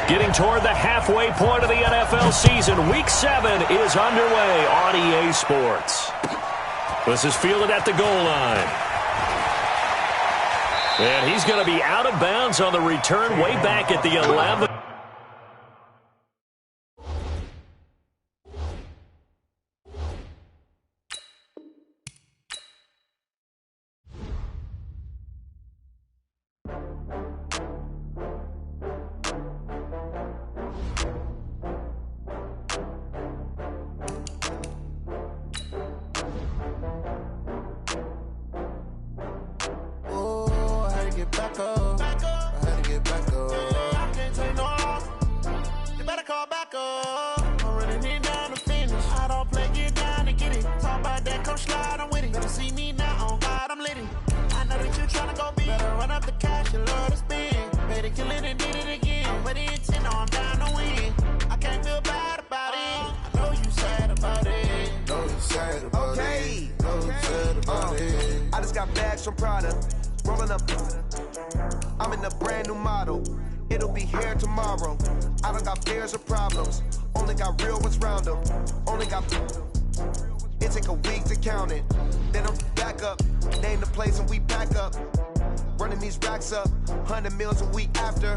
Getting toward the halfway point of the NFL season, Week 7 is underway on EA Sports. This is fielded at the goal line. And he's going to be out of bounds on the return way back at the 11. From Prada, rolling up. I'm in a brand new model. It'll be here tomorrow. I don't got fears or problems. Only got real ones round them. Only got. It take a week to count it. Then I'm back up. Name the place and we back up. Running these racks up. 100 meals a week after.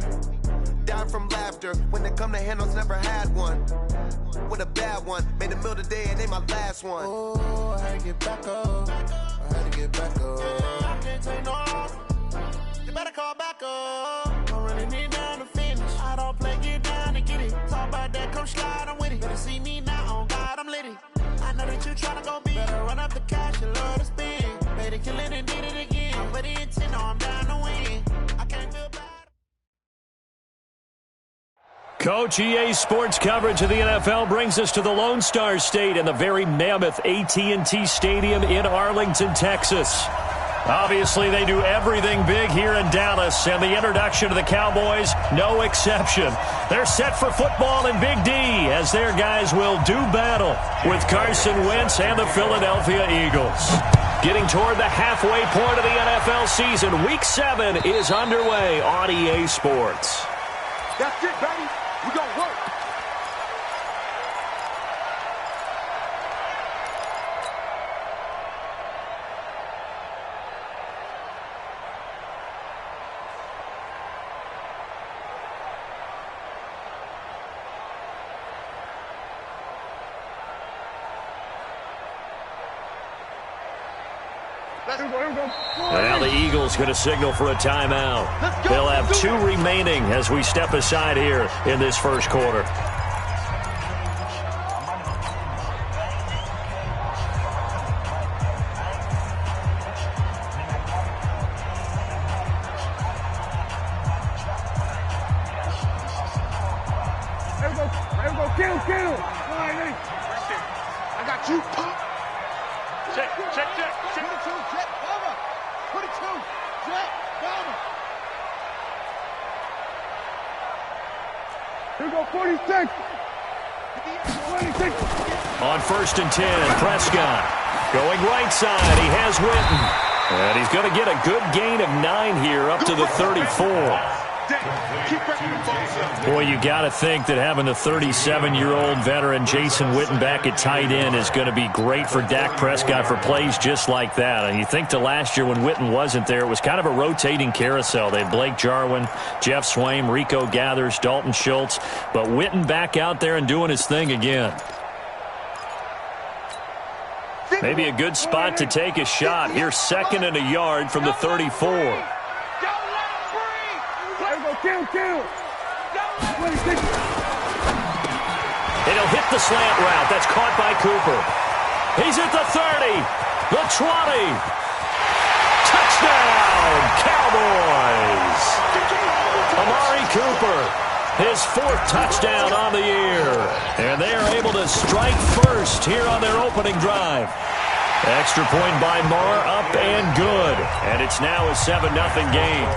Down from laughter. When it come to handles, never had one. With a bad one. Made a meal today and ain't my last one. Oh, I had to get back up. I had to get back up. I can't take no off. You better call back up. I'm running it down to finish. I don't play, get down to get it. Talk about that, come slide, I'm with it. Better see me now, on God, I'm litty. I know that you tryna go big. Better run up the cash, you love to spend. Better kill it and did it again. I'm ready to 10, no, I'm down to win. I can't feel bad. Coach, EA Sports coverage of the NFL brings us to the Lone Star State and the very mammoth AT&T Stadium in Arlington, Texas. Obviously, they do everything big here in Dallas, and the introduction of the Cowboys, no exception. They're set for football in Big D as their guys will do battle with Carson Wentz and the Philadelphia Eagles. Getting toward the halfway point of the NFL season, Week 7 is underway on EA Sports. That's it, baby. We gonna work. Now the Eagles going to signal for a timeout. They'll have 2 remaining as we step aside here in this first quarter. There we go. Kill. I got you. Check. 22, check, bomber. 22, check, bomber. Here we go, 46. 26. On 1st and 10, Prescott going right side. He has Witten. And he's going to get a good gain of 9 here up to the 34. Boy, you got to think that having the 37-year-old veteran Jason Witten back at tight end is going to be great for Dak Prescott for plays just like that. And you think to last year when Witten wasn't there, it was kind of a rotating carousel. They had Blake Jarwin, Jeff Swaim, Rico Gathers, Dalton Schultz. But Witten back out there and doing his thing again. Maybe a good spot to take a shot. Here, 2nd and a yard from the 34. Kill. And he'll hit the slant route. That's caught by Cooper. He's at the 30, the 20. Touchdown, Cowboys. Amari Cooper, his 4th touchdown on the year. And they are able to strike first here on their opening drive. Extra point by Marr, up and good. And it's now a 7-0 game.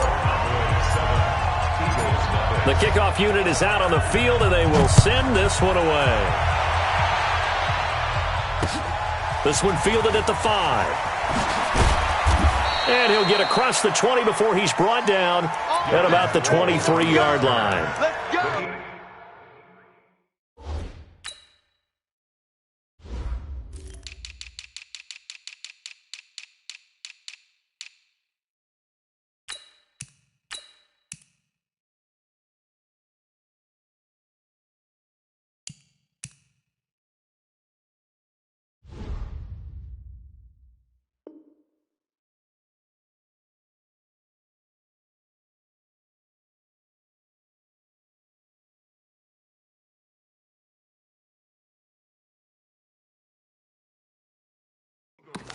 The kickoff unit is out on the field, and they will send this one away. This one fielded at the 5. And he'll get across the 20 before he's brought down at about the 23-yard line. Let's go.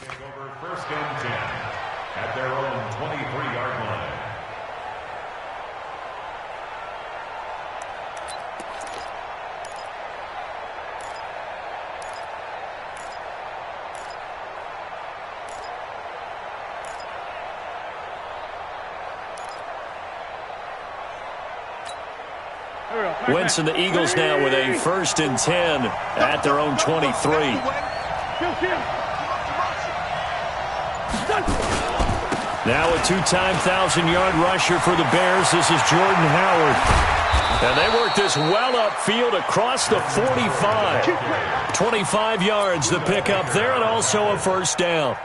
Over 1st and 10 at their own 23-yard line. Wentz and the Eagles now with a 1st and 10 at their own 23. Now a two-time 1,000-yard rusher for the Bears. This is Jordan Howard. And they work this well upfield across the 45. 25 yards the pickup there, and also a 1st down.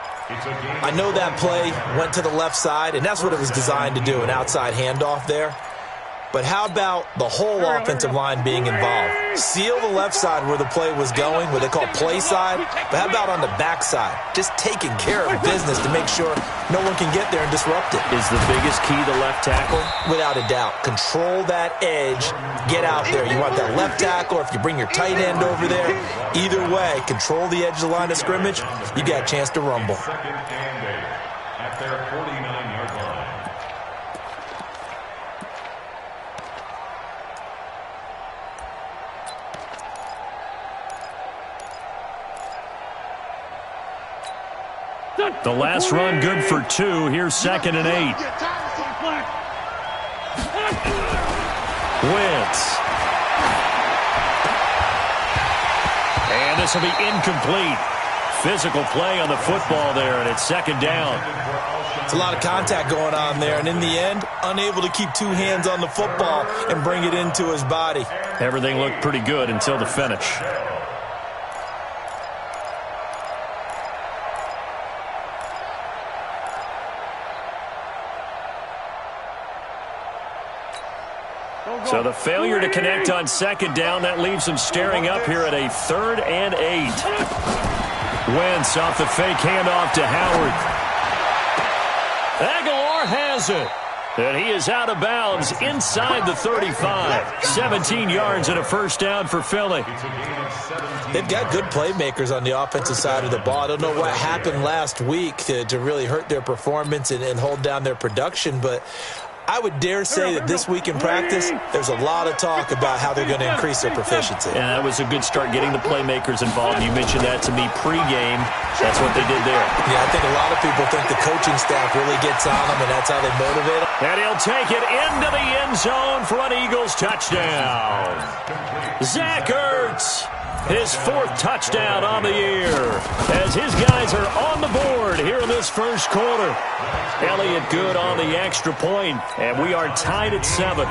I know that play went to the left side, and that's what it was designed to do, an outside handoff there. But how about the whole offensive line being involved? Seal the left side where the play was going, what they call play side. But how about on the back side? Just taking care of business to make sure no one can get there and disrupt it. Is the biggest key the left tackle? Without a doubt. Control that edge. Get out there. You want that left tackle, or if you bring your tight end over there, either way, control the edge of the line of scrimmage, you got a chance to rumble. 2nd and 8 at their 49-yard line. The last run good for 2. Here's 2nd and 8. Wentz. And this will be incomplete. Physical play on the football there, and it's 2nd down. It's a lot of contact going on there, and in the end, unable to keep 2 hands on the football and bring it into his body. Everything looked pretty good until the finish. So the failure to connect on 2nd down, that leaves him staring up here at a 3rd and 8. Wentz off the fake handoff to Howard. Aguilar has it. And he is out of bounds inside the 35. 17 yards and a 1st down for Philly. They've got good playmakers on the offensive side of the ball. I don't know what happened last week to really hurt their performance and hold down their production, but I would dare say that this week in practice, there's a lot of talk about how they're going to increase their proficiency. And that was a good start, getting the playmakers involved. You mentioned that to me pregame. That's what they did there. Yeah, I think a lot of people think the coaching staff really gets on them, and that's how they motivate them. And he'll take it into the end zone for an Eagles touchdown. Zach Ertz, his 4th touchdown on the year, as his guys are on the board here in this 1st quarter. Elliott good on the extra point, and we are tied at 7.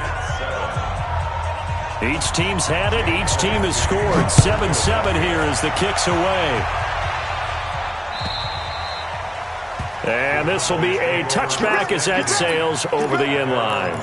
Each team's had it. Each team has scored. 7-7 here as the kick's away. And this will be a touchback as that sails over the end line.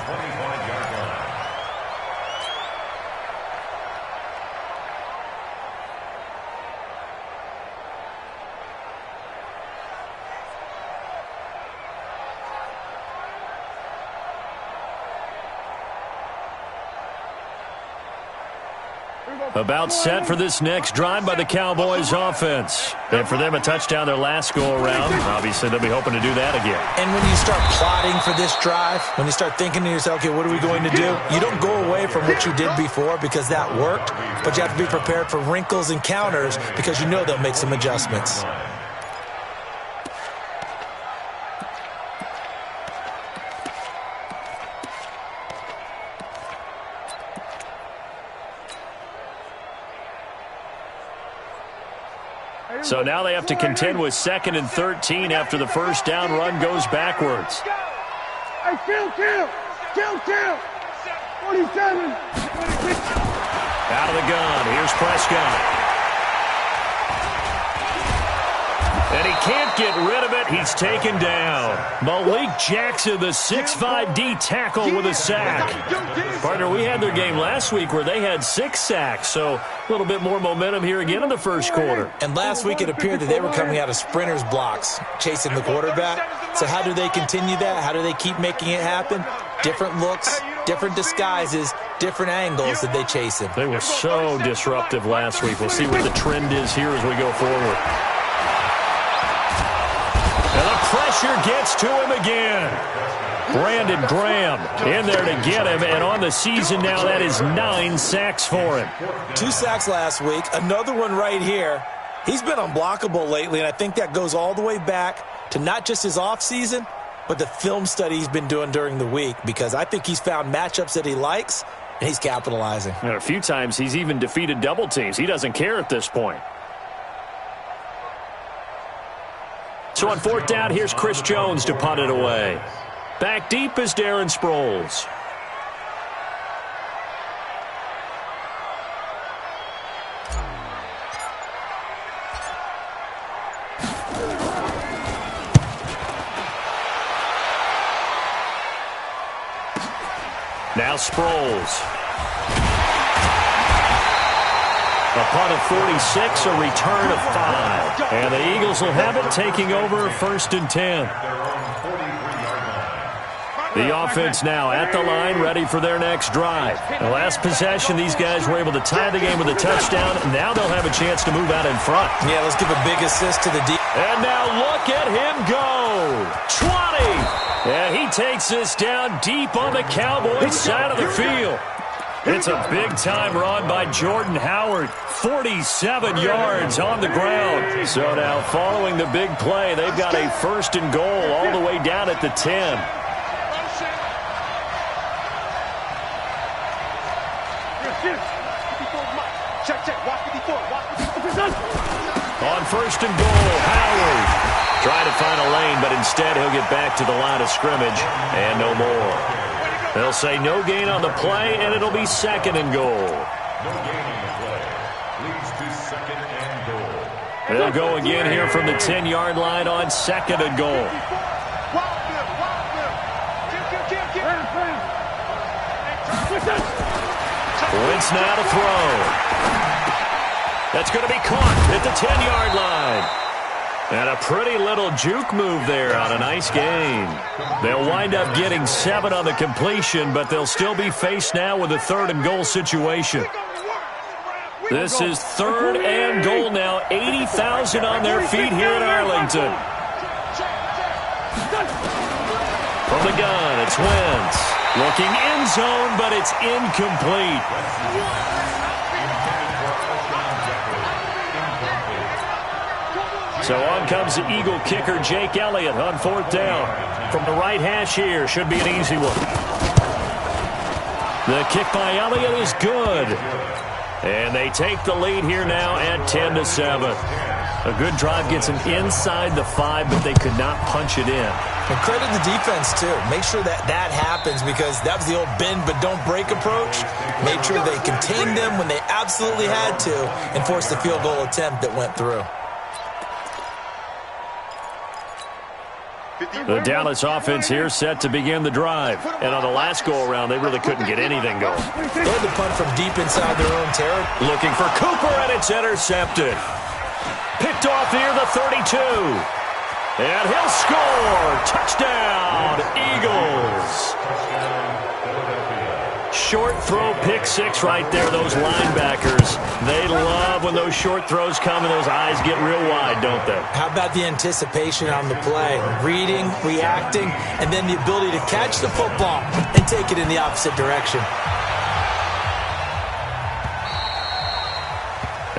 About set for this next drive by the Cowboys offense. And for them, a touchdown their last go-around. Obviously, they'll be hoping to do that again. And when you start plotting for this drive, when you start thinking to yourself, okay, what are we going to do? You don't go away from what you did before because that worked, but you have to be prepared for wrinkles and counters because you know they'll make some adjustments. So now they have to contend with 2nd and 13 after the 1st down run goes backwards. Hey, Phil. Kill. 47. Out of the gun. Here's Prescott. And he can't get rid of it. He's taken down. Malik Jackson, the 6'5" D tackle with a sack. Partner, we had their game last week where they had 6 sacks, so a little bit more momentum here again in the first quarter. And last week it appeared that they were coming out of sprinters blocks, chasing the quarterback. So how do they continue that? How do they keep making it happen? Different looks, different disguises, different angles that they chase him. They were so disruptive last week. We'll see what the trend is here as we go forward. And the pressure gets to him again. Brandon Graham in there to get him, and on the season now, that is 9 sacks for him. 2 sacks last week, another one right here. He's been unblockable lately, and I think that goes all the way back to not just his offseason, but the film study he's been doing during the week, because I think he's found matchups that he likes, and he's capitalizing. And a few times he's even defeated double teams. He doesn't care at this point. So on 4th down, here's Chris Jones to punt it away. Back deep is Darren Sproles. Now Sproles. A punt of 46, a return of 5. And the Eagles will have it, taking over 1st and 10. The offense now at the line, ready for their next drive. The last possession, these guys were able to tie the game with a touchdown. Now they'll have a chance to move out in front. Yeah, let's give a big assist to the D. And now look at him go. 20. And he takes this down deep on the Cowboys side of the field. It's a big-time run by Jordan Howard. 47 yards on the ground. So now following the big play, they've got a 1st and goal all the way down at the 10. On 1st and goal, Howard trying to find a lane, but instead he'll get back to the line of scrimmage and no more. They'll say no gain on the play, and it'll be 2nd and goal. No gain on the play. Leads to 2nd and goal. They'll go again here from the 10-yard line on 2nd and goal. Wentz now to throw. That's going to be caught at the 10-yard line. And a pretty little juke move there on a nice gain. They'll wind up getting 7 on the completion, but they'll still be faced now with a 3rd and goal situation. This is 3rd and goal now. 80,000 on their feet here in Arlington. From the gun, it's Wentz. Looking end zone, but it's incomplete. So on comes the Eagle kicker, Jake Elliott, on 4th down. From the right hash here, should be an easy one. The kick by Elliott is good. And they take the lead here now at 10-7. A good drive gets them inside the 5, but they could not punch it in. And credit the defense, too. Make sure that happens, because that was the old bend but don't break approach. Made sure they contained them when they absolutely had to and forced the field goal attempt that went through. The Dallas offense here set to begin the drive. And on the last go-around, they really couldn't get anything going. They had to punt from deep inside their own territory. Looking for Cooper, and it's intercepted. Picked off near the 32. And he'll score. Touchdown, Eagles. Short throw, pick 6 right there. Those linebackers, they love when those short throws come and those eyes get real wide, don't they? How about the anticipation on the play? Reading, reacting, and then the ability to catch the football and take it in the opposite direction.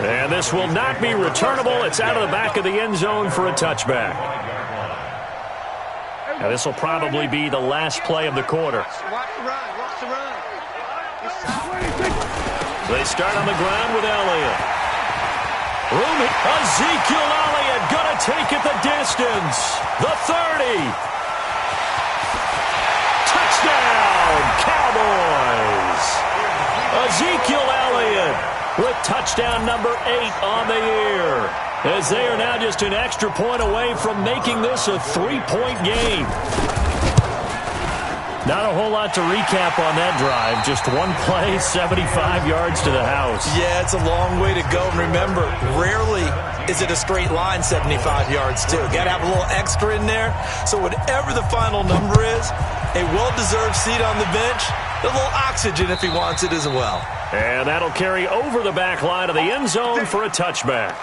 And this will not be returnable. It's out of the back of the end zone for a touchback. Now this will probably be the last play of the quarter. They start on the ground with Elliott. Ezekiel Elliott going to take it the distance. The 30. Touchdown, Cowboys! Ezekiel Elliott with touchdown number 8 on the year, as they are now just an extra point away from making this a 3-point game. Not a whole lot to recap on that drive. Just one play, 75 yards to the house. Yeah, it's a long way to go. And remember, rarely is it a straight line 75 yards, too. Got to have a little extra in there. So whatever the final number is, a well-deserved seat on the bench, a little oxygen if he wants it as well. And that'll carry over the back line of the end zone for a touchback.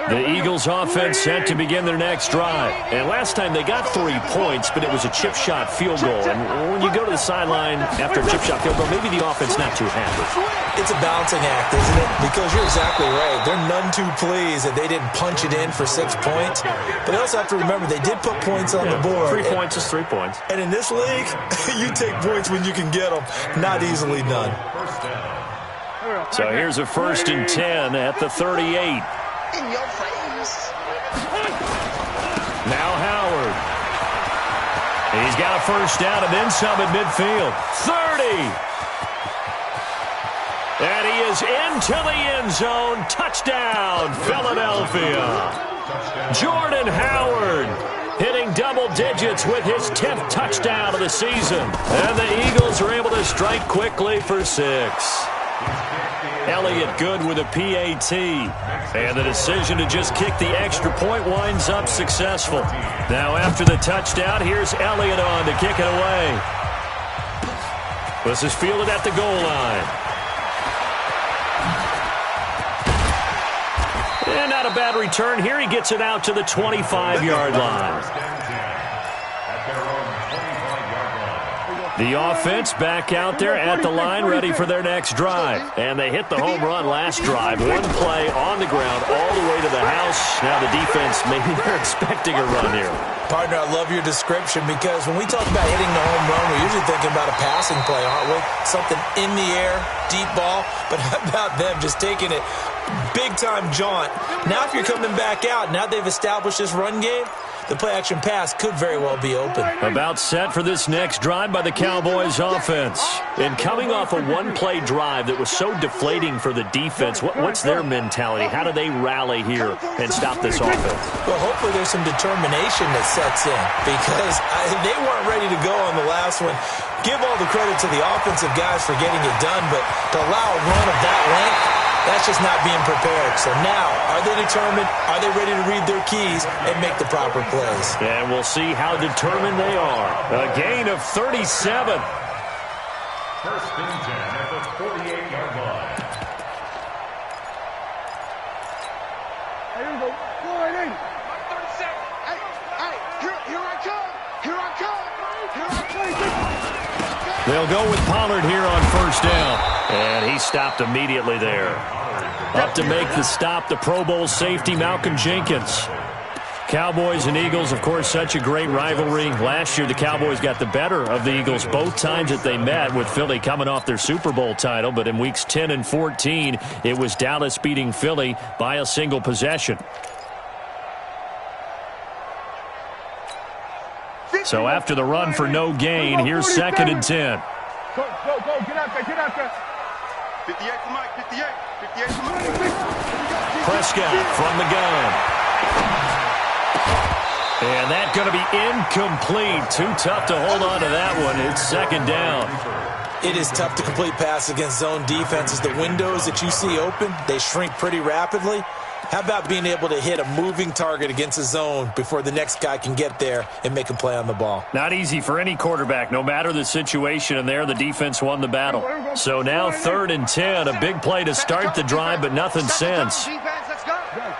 The Eagles offense set to begin their next drive. And last time they got 3 points, but it was a chip shot field goal. And when you go to the sideline after a chip shot field goal, maybe the offense not too happy. It's a balancing act, isn't it? Because you're exactly right. They're none too pleased that they didn't punch it in for 6 points. But they also have to remember they did put points on the board. 3 points is 3 points. And in this league, you take points when you can get them. Not easily done. So here's a 1st and 10 at the 38. In your face. Now Howard. He's got a 1st down and then some at midfield. 30. And he is into the end zone. Touchdown, Philadelphia. Jordan Howard hitting double digits with his 10th touchdown of the season. And the Eagles are able to strike quickly for 6. Elliott good with a PAT. And the decision to just kick the extra point winds up successful. Now after the touchdown, here's Elliott on to kick it away. This is fielded at the goal line. And not a bad return here. He gets it out to the 25-yard line. The offense back out there at the line, ready for their next drive. And they hit the home run last drive. One play on the ground all the way to the house. Now the defense, maybe they're expecting a run here. Partner, I love your description because when we talk about hitting the home run, we're usually thinking about a passing play, aren't we? Something in the air, deep ball. But how about them just taking it big-time jaunt? Now if you're coming back out, now they've established this run game, the play-action pass could very well be open. About set for this next drive by the Cowboys offense. And coming off a one-play drive that was so deflating for the defense, what's their mentality? How do they rally here and stop this offense? Well, hopefully there's some determination that sets in because they weren't ready to go on the last one. Give all the credit to the offensive guys for getting it done, but to allow a run of that length, that's just not being prepared. So now, are they determined? Are they ready to read their keys and make the proper plays? And we'll see how determined they are. A gain of 37. 1st and 10 at the 48-yard line. Here we go. Go ahead, 37. Hey, here I come. Here I come. Here I come. They'll go with Pollard here on 1st down. And he stopped immediately there. Up to make the stop, the Pro Bowl safety, Malcolm Jenkins. Cowboys and Eagles, of course, such a great rivalry. Last year, the Cowboys got the better of the Eagles both times that they met, with Philly coming off their Super Bowl title. But in weeks 10 and 14, it was Dallas beating Philly by a single possession. So after the run for no gain, here's 2nd and 10. Go, get out there. 58 for Mike, 58 for Mike. Prescott from the gun. And that's going to be incomplete. Too tough to hold on to that one. It's 2nd down. It is tough to complete pass against zone defenses. The windows that you see open, they shrink pretty rapidly. How about being able to hit a moving target against a zone before the next guy can get there and make a play on the ball? Not easy for any quarterback, no matter the situation. And there, the defense won the battle. So now 3rd and 10, a big play to start the drive, but nothing since. Let's go. Here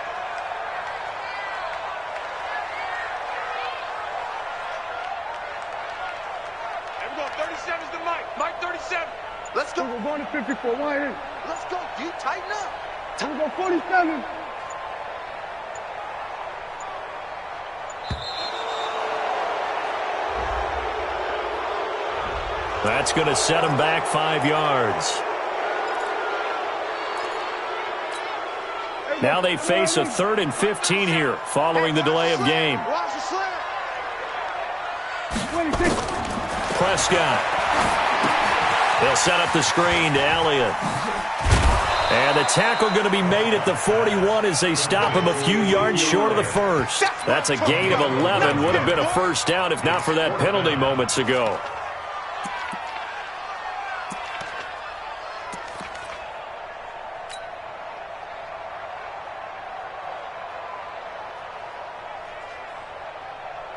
we go. 37's to Mike. Mike 37. Let's go. We're going to 54. Wide in. Let's go. You tighten up. We're going 47. That's going to set him back 5 yards. Hey, Now they face a 3rd and 15 here following the delay of game. Prescott. They'll set up the screen to Elliott. And the tackle going to be made at the 41 as they stop him a few yards short of the first. That's a gain of 11. Would have been a first down if not for that penalty moments ago.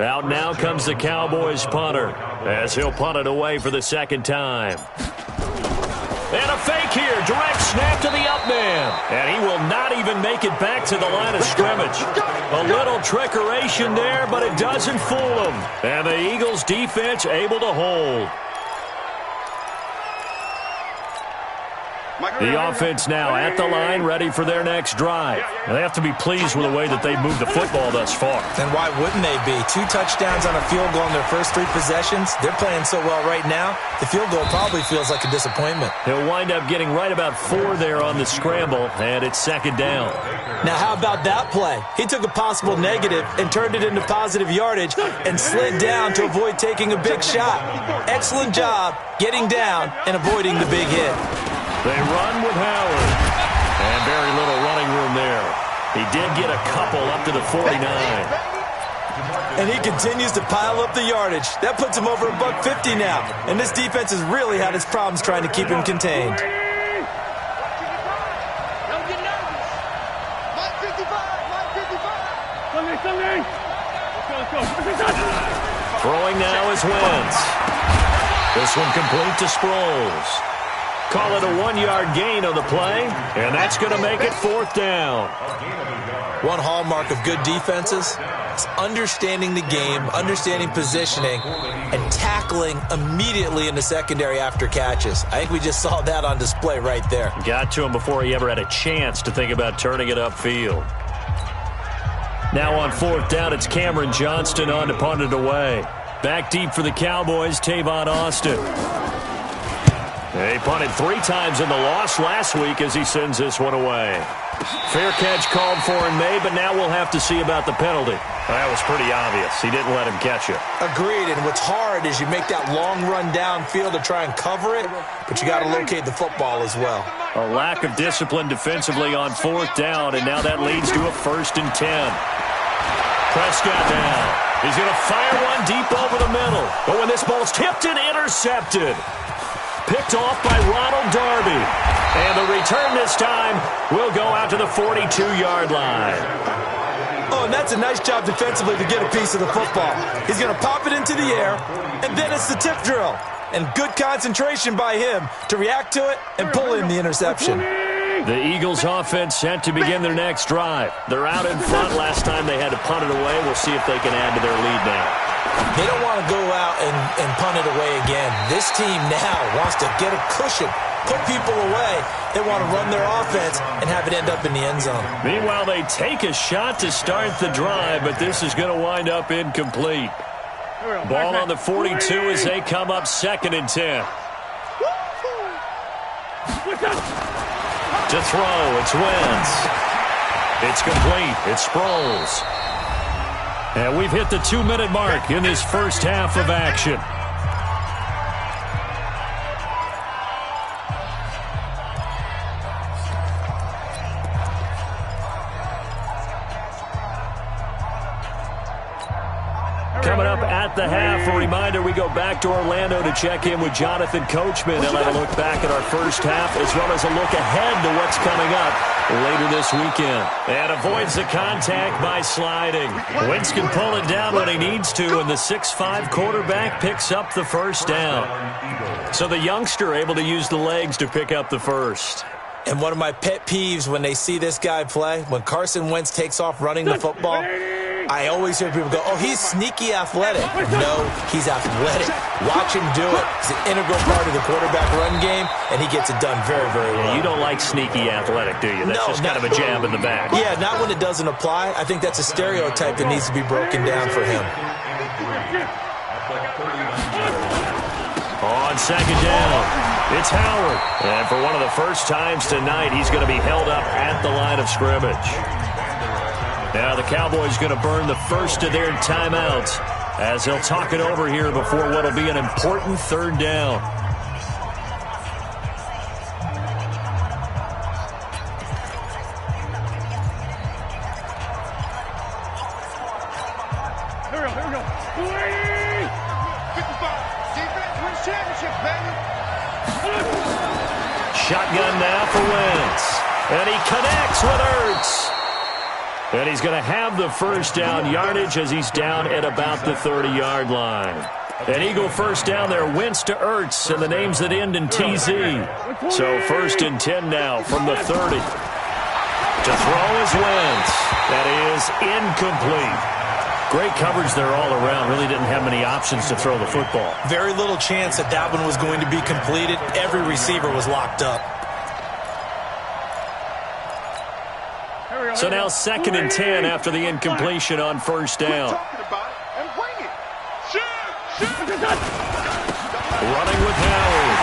Out now comes the Cowboys punter as he'll punt it away for the second time. And a fake here. Direct snap to the up man. And he will not even make it back to the line of scrimmage. A little trickeration there, but it doesn't fool him. And the Eagles defense able to hold. The offense now at the line, ready for their next drive. They have to be pleased with the way that they've moved the football thus far. And why wouldn't they be? 2 touchdowns on a field goal in their first 3 possessions. They're playing so well right now, the field goal probably feels like a disappointment. He'll wind up getting right about 4 there on the scramble, and it's second down. Now, how about that play? He took a possible negative and turned it into positive yardage and slid down to avoid taking a big shot. Excellent job getting down and avoiding the big hit. They run with Howard. And very little running room there. He did get a couple up to the 49. And he continues to pile up the yardage. That puts him over $150 now. And this defense has really had its problems trying to keep him contained. Throwing now is Wentz. This one complete to Sproles. Call it a 1-yard gain on the play, and that's going to make it 4th down. One hallmark of good defenses is understanding the game, understanding positioning, and tackling immediately in the secondary after catches. I think we just saw that on display right there. Got to him before he ever had a chance to think about turning it upfield. Now on 4th down, it's Cameron Johnston on to punt it away. Back deep for the Cowboys, Tavon Austin. They punted 3 times in the loss last week as he sends this one away. Fair catch called for and made, but now we'll have to see about the penalty. That was pretty obvious. He didn't let him catch it. Agreed, and what's hard is you make that long run downfield to try and cover it, but you got to locate the football as well. A lack of discipline defensively on 4th down, and now that leads to a 1st and 10. Prescott now. He's going to fire one deep over the middle. But when this ball's tipped and intercepted. Picked off by Ronald Darby. And the return this time will go out to the 42-yard line. Oh, and that's a nice job defensively to get a piece of the football. He's going to pop it into the air, and then it's the tip drill. And good concentration by him to react to it and pull in the interception. The Eagles offense set to begin their next drive. They're out in front. Last time they had to punt it away. We'll see if they can add to their lead now. They don't want to go out and punt it away again. This team now wants to get a cushion, put people away. They want to run their offense and have it end up in the end zone. Meanwhile, they take a shot to start the drive, but this is going to wind up incomplete. Ball on the 42 as they come up 2nd and 10. To throw, it's Wentz. It's complete. It's Sproles. And we've hit the 2-minute mark in this first half of action. Coming up at the half, a reminder, we go back to Orlando to check in with Jonathan Coachman and let a look back at our first half as well as a look ahead to what's coming up later this weekend. And avoids the contact by sliding. Wentz can pull it down when he needs to, and the 6'5" quarterback picks up the first down. So the youngster able to use the legs to pick up the first. And one of my pet peeves when they see this guy play, when Carson Wentz takes off running the football, I always hear people go, oh, he's sneaky athletic. No, he's athletic. Watch him do it. He's an integral part of the quarterback run game, and he gets it done very, very well. Yeah, you don't like sneaky athletic, do you? That's just kind of a jab in the back. Yeah, not when it doesn't apply. I think that's a stereotype that needs to be broken down for him. On second down, it's Howard. And for one of the first times tonight, he's going to be held up at the line of scrimmage. Now the Cowboys going to burn the first of their timeouts as they'll talk it over here before what will be an important third down. Here we go. 55. Defense wins championship, baby. Shotgun now for Wentz. And he connects with Ertz. And he's going to have the first down yardage as he's down at about the 30-yard line. An Eagle first down there, Wentz to Ertz, and the names that end in TZ. So 1st and 10 now from the 30. To throw is Wentz. That is incomplete. Great coverage there all around. Really didn't have many options to throw the football. Very little chance that that one was going to be completed. Every receiver was locked up. So now 2nd and 10 after the incompletion on first down. Running with Howard.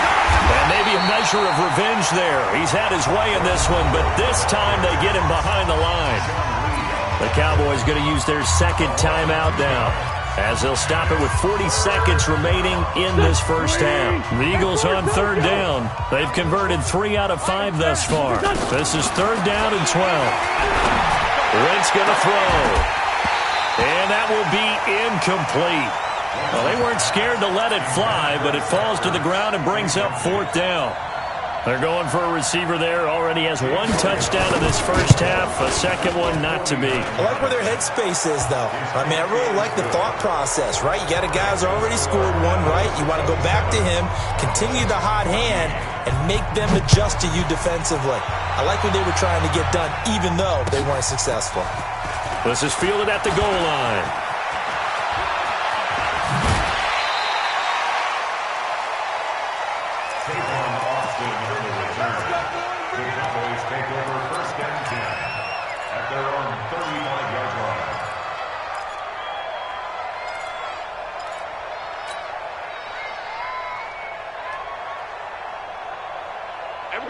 And maybe a measure of revenge there. He's had his way in this one, but this time they get him behind the line. The Cowboys going to use their second timeout now as they'll stop it with 40 seconds remaining in this first half. The Eagles on third down. They've converted 3 out of 5 thus far. This is 3rd down and 12. Wentz going to throw. And that will be incomplete. Well, they weren't scared to let it fly, but it falls to the ground and brings up 4th down. They're going for a receiver there. Already has 1 touchdown in this first half. A second one not to be. I like where their headspace is, though. I mean, I really like the thought process, right? You got a guy who's already scored 1, right? You want to go back to him, continue the hot hand, and make them adjust to you defensively. I like what they were trying to get done, even though they weren't successful. This is fielded at the goal line.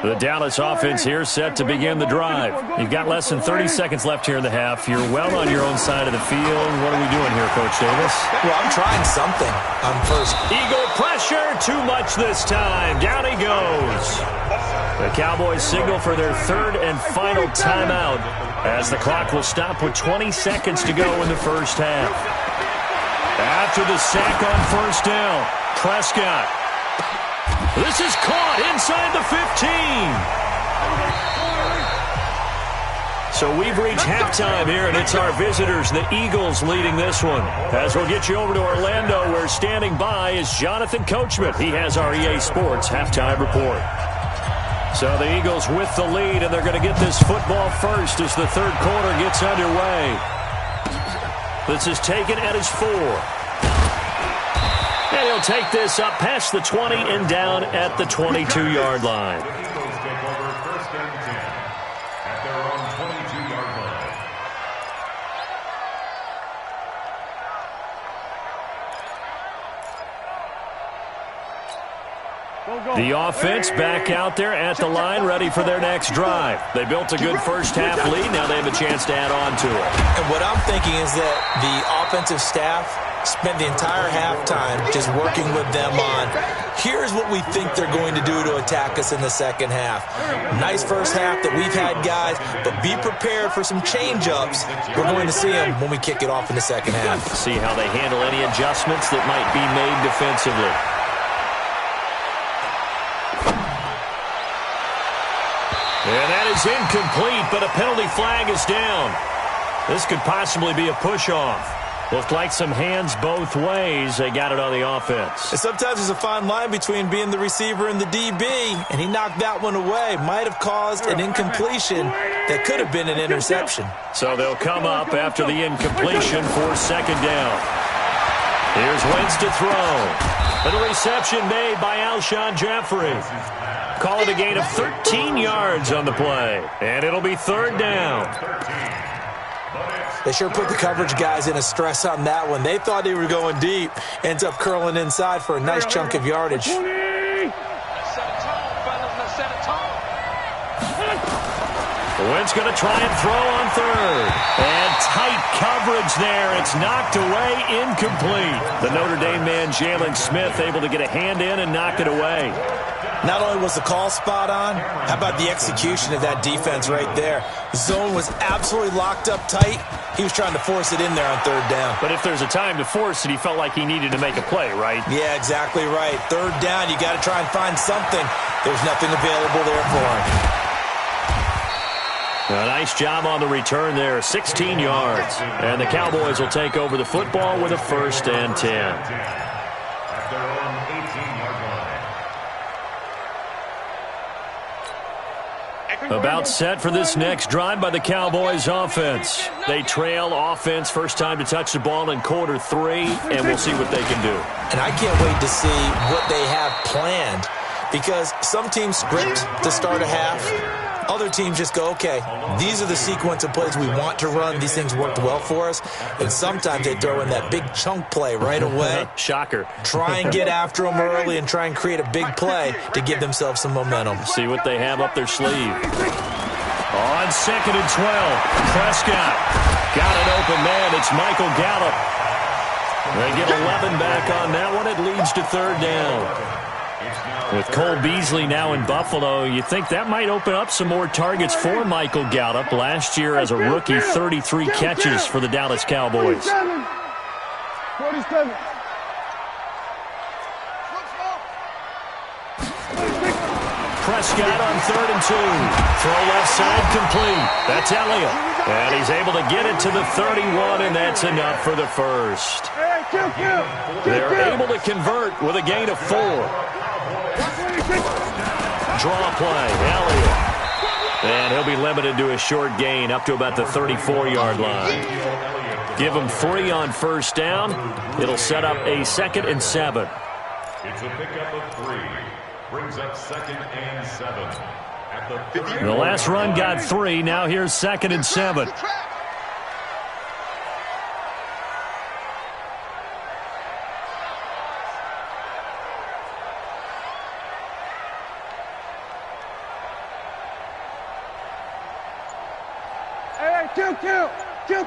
The Dallas offense here set to begin the drive. You've got less than 30 seconds left here in the half. You're well on your own side of the field. What are we doing here, Coach Davis? Well, I'm trying something on first. Eagle pressure, too much this time. Down he goes. The Cowboys signal for their 3rd and final timeout as the clock will stop with 20 seconds to go in the first half. After the sack on first down, Prescott. This is caught inside the 15. So we've reached halftime here, and it's our visitors, the Eagles, leading this one. As we'll get you over to Orlando, where standing by is Jonathan Coachman. He has our EA Sports halftime report. So the Eagles with the lead, and they're going to get this football first as the 3rd quarter gets underway. This is taken at his 4. And he'll take this up past the 20 and down at the 22-yard line. Eagles take over 1st and 10 at their own 22-yard line. The offense back out there at the line, ready for their next drive. They built a good first half lead. Now they have a chance to add on to it. And what I'm thinking is that the offensive staff spent the entire halftime just working with them on, here's what we think they're going to do to attack us in the second half. Nice first half that we've had, guys, but be prepared for some change-ups. We're going to see them when we kick it off in the second half. See how they handle any adjustments that might be made defensively. And that is incomplete, but a penalty flag is down. This could possibly be a push-off. Looked like some hands both ways. They got it on the offense. And sometimes there's a fine line between being the receiver and the DB, and he knocked that one away. Might have caused an incompletion that could have been an interception. So they'll come up after the incompletion for 2nd down. Here's Wentz to throw. And a reception made by Alshon Jeffrey. Call it a gain of 13 yards on the play. And it'll be 3rd down. 13. But it's They sure put the coverage guys in a stress on that one. They thought they were going deep. Ends up curling inside for a nice chunk of yardage. Wentz going to try and throw on third. And tight coverage there. It's knocked away, incomplete. The Notre Dame man, Jalen Smith, able to get a hand in and knock it away. Not only was the call spot on, how about the execution of that defense right there? Zone was absolutely locked up tight. He was trying to force it in there on third down. But if there's a time to force it, he felt like he needed to make a play, right? Yeah, exactly right. Third down, you got to try and find something. There's nothing available there for him. A nice job on the return there, 16 yards. And the Cowboys will take over the football with a 1st and 10. At their own 18-yard line. About set for this next drive by the Cowboys offense. They trail offense, first time to touch the ball in quarter 3, and we'll see what they can do. And I can't wait to see what they have planned, because some teams script to start a half. Other teams just go, okay, these are the sequence of plays we want to run. These things worked well for us. And sometimes they throw in that big chunk play right away. Shocker. Try and get after them early and try and create a big play to give themselves some momentum. See what they have up their sleeve. On 2nd and 12, Prescott got an open man. It's Michael Gallup. They get 11 back on that one. It leads to 3rd down. With Cole Beasley now in Buffalo, you think that might open up some more targets for Michael Gallup. Last year as a rookie, 33 catches for the Dallas Cowboys. 47. Prescott on 3rd and 2. Throw left side complete. That's Elliott. And he's able to get it to the 31, and that's enough for the first. They're able to convert with a gain of 4. Draw play, Elliott. And he'll be limited to a short gain up to about the 34-yard line. Give him 3 on 1st down. It'll set up a 2nd and 7. It's a pickup of 3. Brings up 2nd and 7. At the 50. The last run got 3. Now here's 2nd and 7.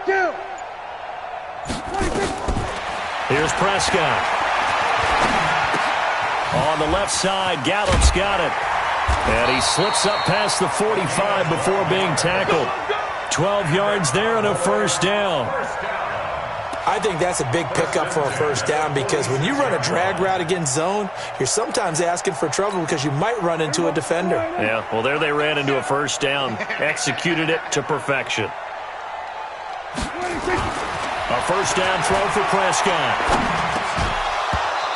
Kill. Here's Prescott. On the left side, Gallup's got it. And he slips up past the 45 before being tackled. 12 yards there and a 1st down. I think that's a big pickup for a 1st down, because when you run a drag route against zone, you're sometimes asking for trouble because you might run into a defender. Yeah, well, there they ran into a 1st down. Executed it to perfection. A 1st down throw for Prescott.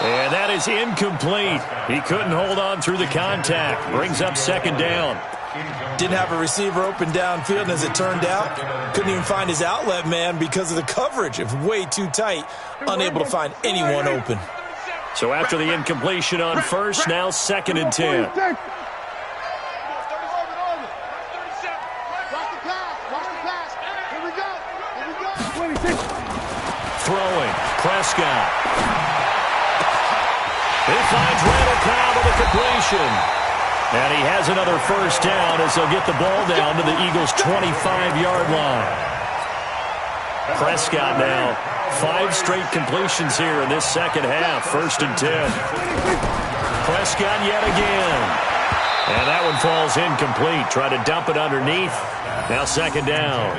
And that is incomplete. He couldn't hold on through the contact. Brings up 2nd down. Didn't have a receiver open downfield, and as it turned out, couldn't even find his outlet man because of the coverage. It was way too tight, unable to find anyone open. So after the incompletion on 1st, now 2nd and 10. Throwing, Prescott. He finds Randall Cobb with a completion. And he has another 1st down as they'll get the ball down to the Eagles' 25-yard line. Prescott now, 5 straight completions here in this second half, 1st and 10. Prescott yet again. And that one falls incomplete. Try to dump it underneath. Now 2nd down.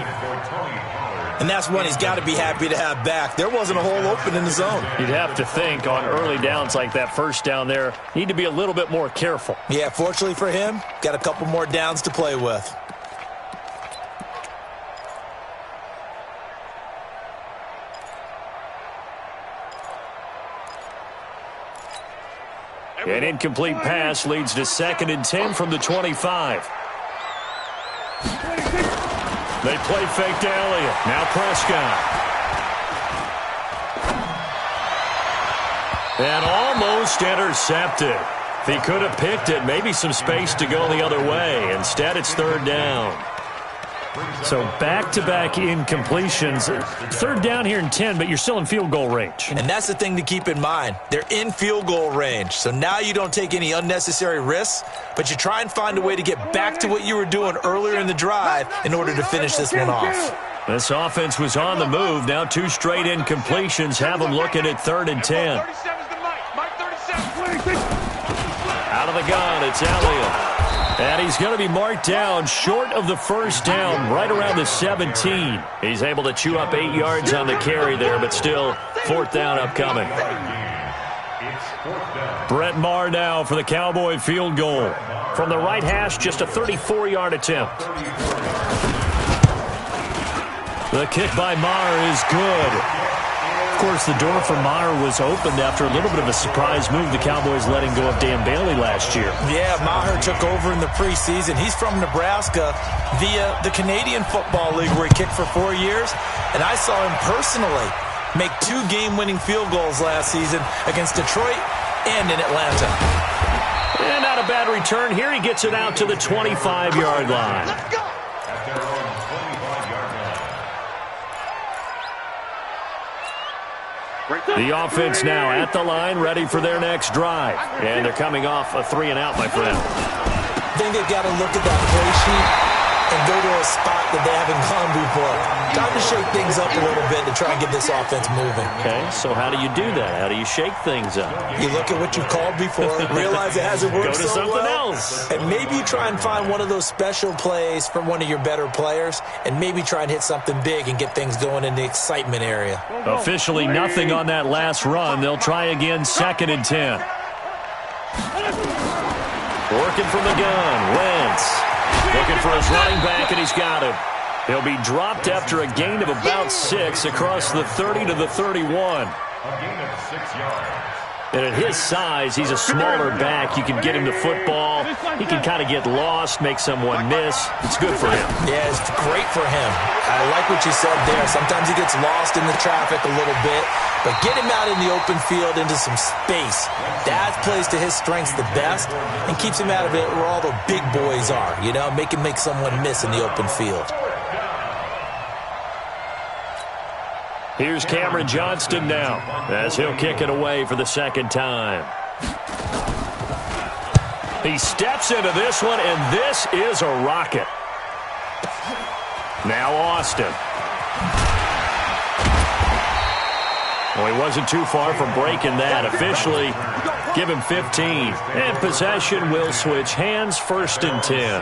And that's one he's got to be happy to have back. There wasn't a hole open in the zone. You'd have to think on early downs like that 1st down there, need to be a little bit more careful. Yeah, fortunately for him, got a couple more downs to play with. An incomplete pass leads to 2nd and 10 from the 25. They play fake to Elliott. Now Prescott. And almost intercepted. If he could have picked it, maybe some space to go the other way. Instead, it's 3rd down. So back-to-back incompletions. Third down here and 10, but you're still in field goal range. And that's the thing to keep in mind. They're in field goal range. So now you don't take any unnecessary risks, but you try and find a way to get back to what you were doing earlier in the drive in order to finish this one off. This offense was on the move. Now 2 straight incompletions have them looking at 3rd and 10. Out of the gun, it's Elliott. And he's going to be marked down short of the first down, right around the 17. He's able to chew up 8 yards on the carry there, but still 4th down upcoming. Brett Maher now for the Cowboy field goal. From the right hash, just a 34-yard attempt. The kick by Maher is good. Of course, the door for Maher was opened after a little bit of a surprise move. The Cowboys letting go of Dan Bailey last year. Yeah, Maher took over in the preseason. He's from Nebraska via the Canadian Football League where he kicked for 4 years. And I saw him personally make 2 game-winning field goals last season against Detroit and in Atlanta. And not a bad return. Here he gets it out to the 25-yard line. At their own 25-yard line. The offense now at the line, ready for their next drive. And they're coming off a 3-and-out, my friend. I think they've got to look at that play sheet and go to a spot that they haven't gone before. Time to shake things up a little bit to try and get this offense moving. Okay, so how do you do that? How do you shake things up? You look at what you've called before, realize it hasn't worked Go to so something well, else. and maybe you try and find one of those special plays from one of your better players, and maybe try and hit something big and get things going in the excitement area. Officially nothing on that last run. They'll try again, 2nd and 10. Working from the gun, Wentz. Looking for his running back, and he's got him. He'll be dropped after a gain of about 6 across the 30 to the 31. A gain of 6 yards. And at his size, he's a smaller back. You can get him the football. He can kind of get lost, make someone miss. It's good for him. Yeah, it's great for him. I like what you said there. Sometimes he gets lost in the traffic a little bit, but get him out in the open field into some space. That plays to his strengths the best and keeps him out of it where all the big boys are, you know, make him make someone miss in the open field. Here's Cameron Johnston now as he'll kick it away for the 2nd time. He steps into this one, and this is a rocket. Now Austin. Well, he wasn't too far from breaking that. Officially, give him 15. And possession will switch hands, 1st and 10.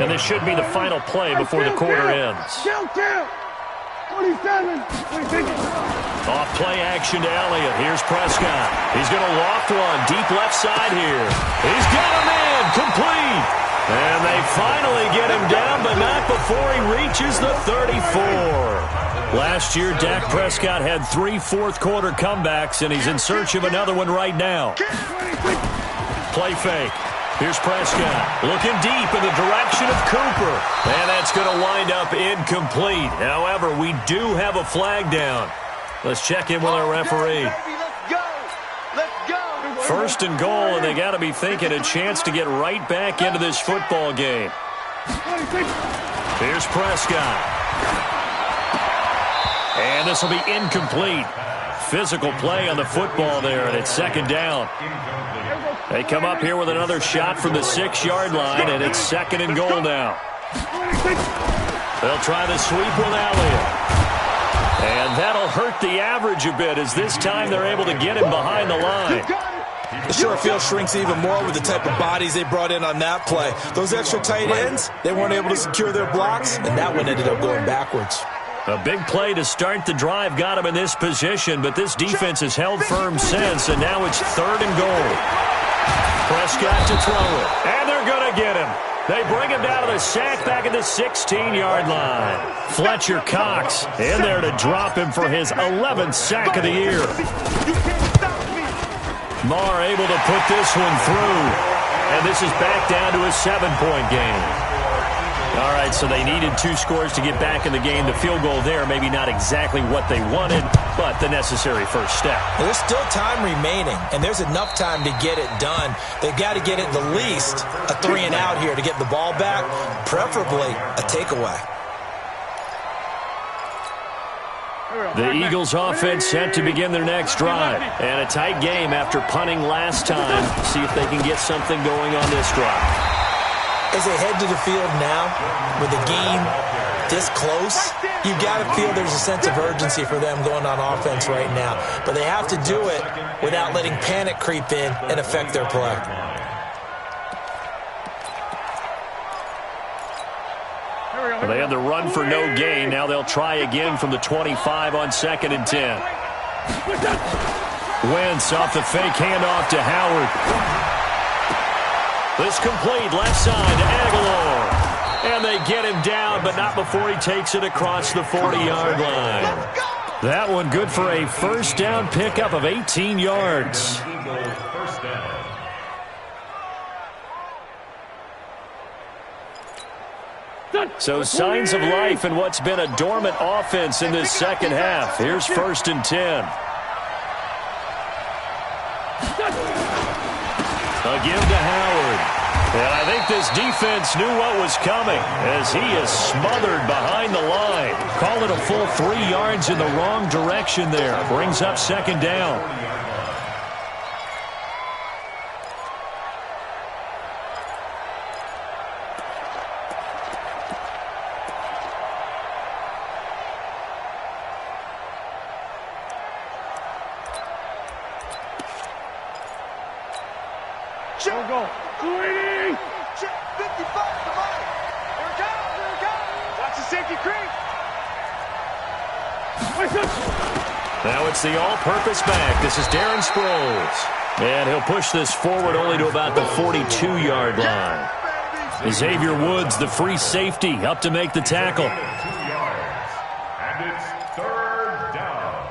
And this should be the final play before the quarter ends. Off play action to Elliott. Here's Prescott. He's going to loft one deep left side here. He's got a man complete. And they finally get him down, but not before he reaches the 34. Last year, Dak Prescott had 3 fourth-quarter comebacks, and he's in search of another one right now. Play fake. Here's Prescott looking deep in the direction of Cooper. And that's going to wind up incomplete. However, we do have a flag down. Let's check in with our referee. First and goal, and they got to be thinking a chance to get right back into this football game. Here's Prescott. And this will be incomplete. Physical play on the football there, and it's 2nd down. They come up here with another shot from the 6-yard line, and it's 2nd and goal now. They'll try the sweep with Elliott. And that'll hurt the average a bit, as this time they're able to get him behind the line. The short field shrinks even more with the type of bodies they brought in on that play. Those extra tight ends, they weren't able to secure their blocks, and that one ended up going backwards. A big play to start the drive got him in this position, but this defense has held firm since, and now it's 3rd and goal. Prescott to throw it, and they're going to get him. They bring him down to the sack back at the 16-yard line. Fletcher Cox in there to drop him for his 11th sack of the year. Maher able to put this one through, and this is back down to a 7-point game. All right, so they needed 2 scores to get back in the game. The field goal there, maybe not exactly what they wanted, but the necessary first step. Well, there's still time remaining, and there's enough time to get it done. They've got to get at the least a 3-and-out here to get the ball back, preferably a takeaway. The Eagles offense set to begin their next drive. And a tight game after punting last time. See if they can get something going on this drive. As they head to the field now, with the game this close, you got to feel there's a sense of urgency for them going on offense right now. But they have to do it without letting panic creep in and affect their play. Well, they had the run for no gain. Now they'll try again from the 25 on 2nd and 10. Wentz off the fake handoff to Howard. This complete left side to Aguilar. And they get him down, but not before he takes it across the 40-yard line. That one good for a first down pickup of 18 yards. So signs of life in what's been a dormant offense in this second half. Here's 1st and 10. A give to Howard. And I think this defense knew what was coming as he is smothered behind the line. Call it a full 3 yards in the wrong direction there. Brings up 2nd down. Go. 280. 55 to mine. Here it comes. Watch the safety creep. Now it's the all-purpose back. This is Darren Sproles. And he'll push this forward only to about the 42-yard line. Xavier Woods, the free safety, up to make the tackle. 2 yards. And it's 3rd down.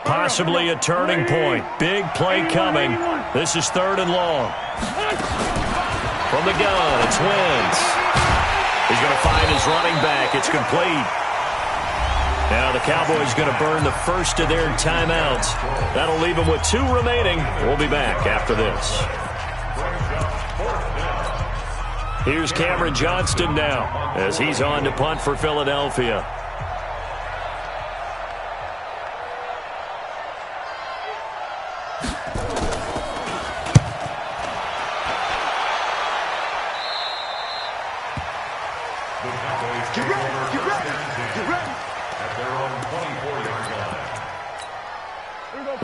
Possibly a turning point. Big play coming. This is 3rd and long. From the gun, it's Wentz. He's going to find his running back. It's complete. Now the Cowboys going to burn the first of their timeouts. That'll leave them with 2 remaining. We'll be back after this. Here's Cameron Johnston now as he's on to punt for Philadelphia.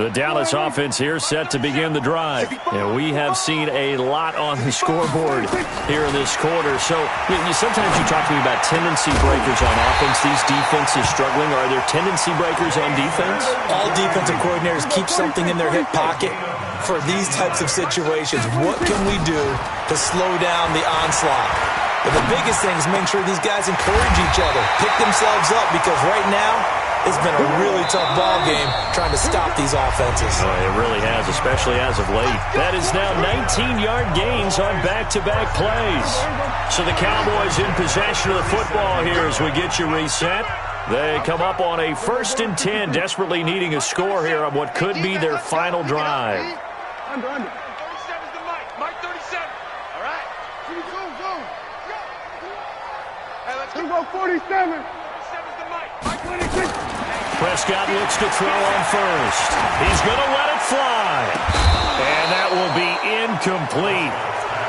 The Dallas offense here set to begin the drive. And we have seen a lot on the scoreboard here in this quarter. So sometimes you talk to me about tendency breakers on offense. These defenses struggling. Are there tendency breakers on defense? All defensive coordinators keep something in their hip pocket for these types of situations. What can we do to slow down the onslaught? But the biggest thing is make sure these guys encourage each other, pick themselves up, because right now it's been a really tough ball game trying to stop these offenses. Oh, it really has, especially as of late. That is now 19-yard gains on back-to-back plays. So the Cowboys in possession of the football here as we get you reset. They come up on a 1st and 10, desperately needing a score here on what could be their final drive. Under. 37 is the mic. Mic 37. All right. Go. Hey, let's go 47. 47 is the mic. Mic 26. Prescott looks to throw on first. He's going to let it fly. And that will be incomplete.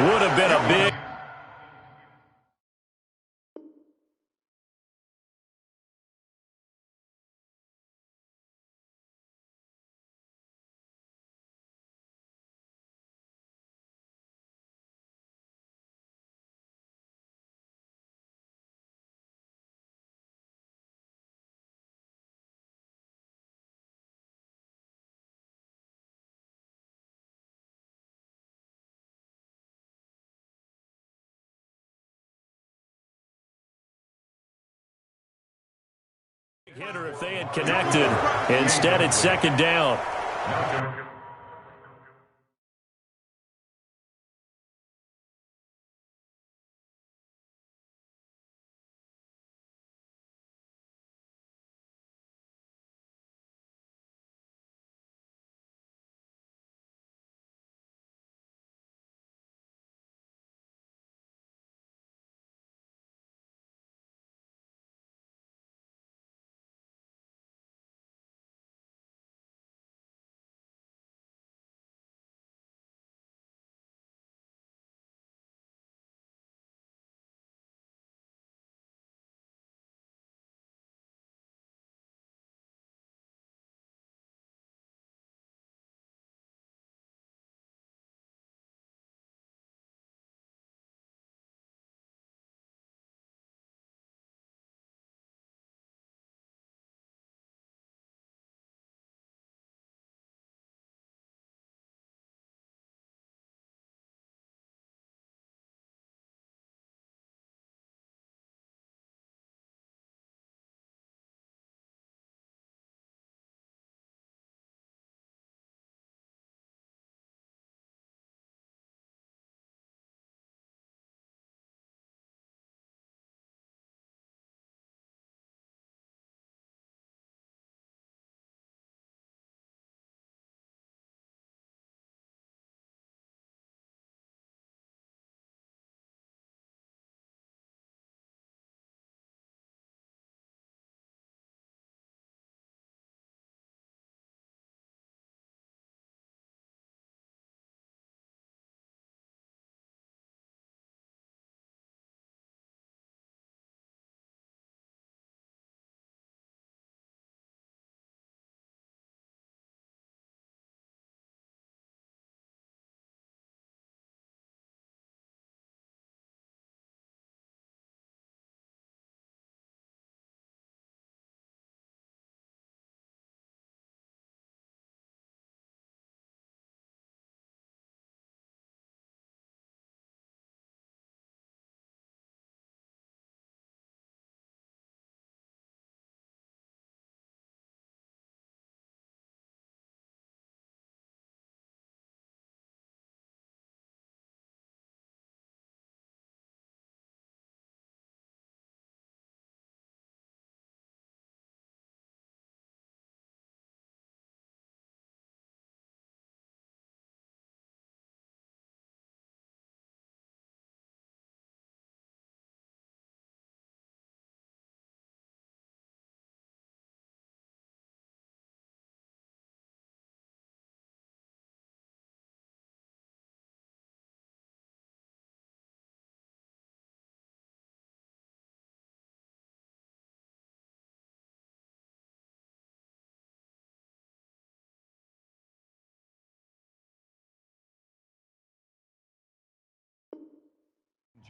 Would have been a big... hitter if they had connected. Instead, it's 2nd down.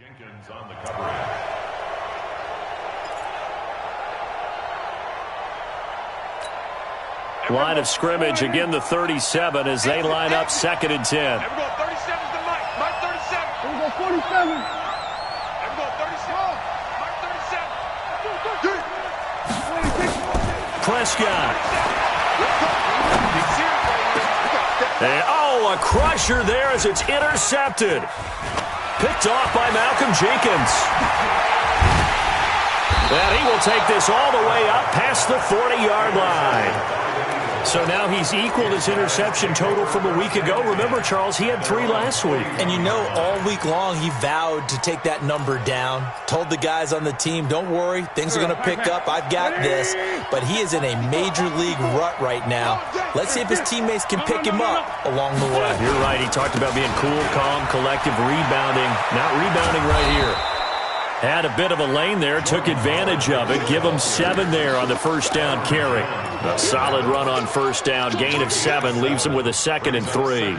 Jenkins on the coverage. Line of scrimmage, again the 37 as they line up 2nd and 10. Every go 37 is the Mike. Mike 37. Here we go, 47. Every go 37. Mike 37. Prescott. And, a crusher there as it's intercepted. Picked off by Malcolm Jenkins. And he will take this all the way up past the 40-yard line. So now he's equaled his interception total from a week ago. Remember, Charles, he had 3 last week. And you know, all week long he vowed to take that number down. Told the guys on the team, don't worry, things are going to pick up. I've got this. But he is in a major league rut right now. Let's see if his teammates can pick him up along the way. You're right. He talked about being cool, calm, collective, rebounding. Not rebounding right here. Had a bit of a lane there, took advantage of it. Give him 7 there on the first down carry. A solid run on first down, gain of 7, leaves him with a 2nd and 3.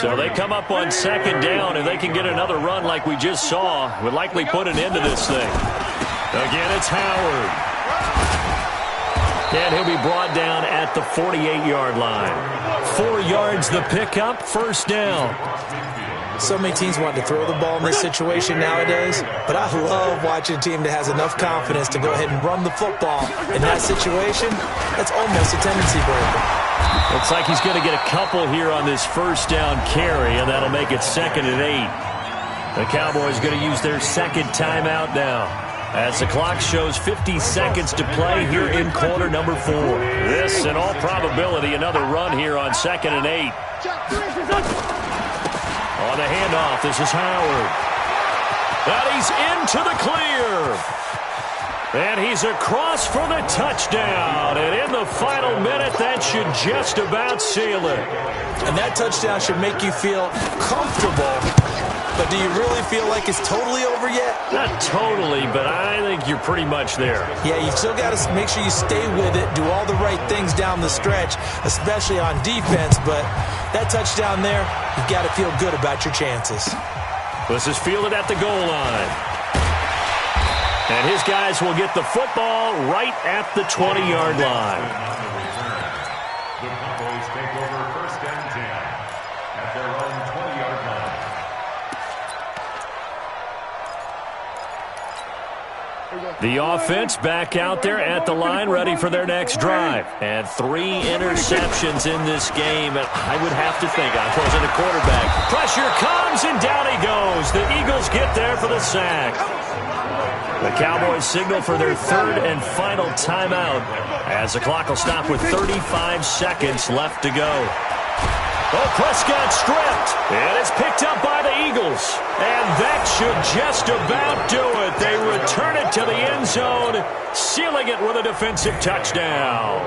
So they come up on 2nd down, and they can get another run like we just saw. Would likely put an end to this thing. Again, it's Howard. And he'll be brought down at the 48-yard line. 4 yards the pickup, first down. So many teams want to throw the ball in this situation nowadays, but I love watching a team that has enough confidence to go ahead and run the football. In that situation, that's almost a tendency breaker. Looks like he's going to get a couple here on this first down carry, and that'll make it 2nd and 8. The Cowboys going to use their 2nd timeout now, as the clock shows 50 seconds to play here in quarter number 4. This, in all probability, another run here on 2nd and 8. On the handoff, this is Howard. And he's into the clear. And he's across for the touchdown. And in the final minute, that should just about seal it. And that touchdown should make you feel comfortable. But do you really feel like it's totally over yet? Not totally, but I think you're pretty much there. Yeah, you've still got to make sure you stay with it, do all the right things down the stretch, especially on defense. But that touchdown there, you've got to feel good about your chances. This is fielded at the goal line. And his guys will get the football right at the 20-yard line. The Cowboys take over 1st and 10 at their own 20-yard line. The offense back out there at the line, ready for their next drive. And 3 interceptions in this game. And I would have to think, I wasn't a quarterback. Pressure comes, and down he goes. The Eagles get there for the sack. The Cowboys signal for their 3rd and final timeout, as the clock will stop with 35 seconds left to go. Prescott stripped, and it's picked up by the Eagles. And that should just about do it. They return it to the end zone, sealing it with a defensive touchdown.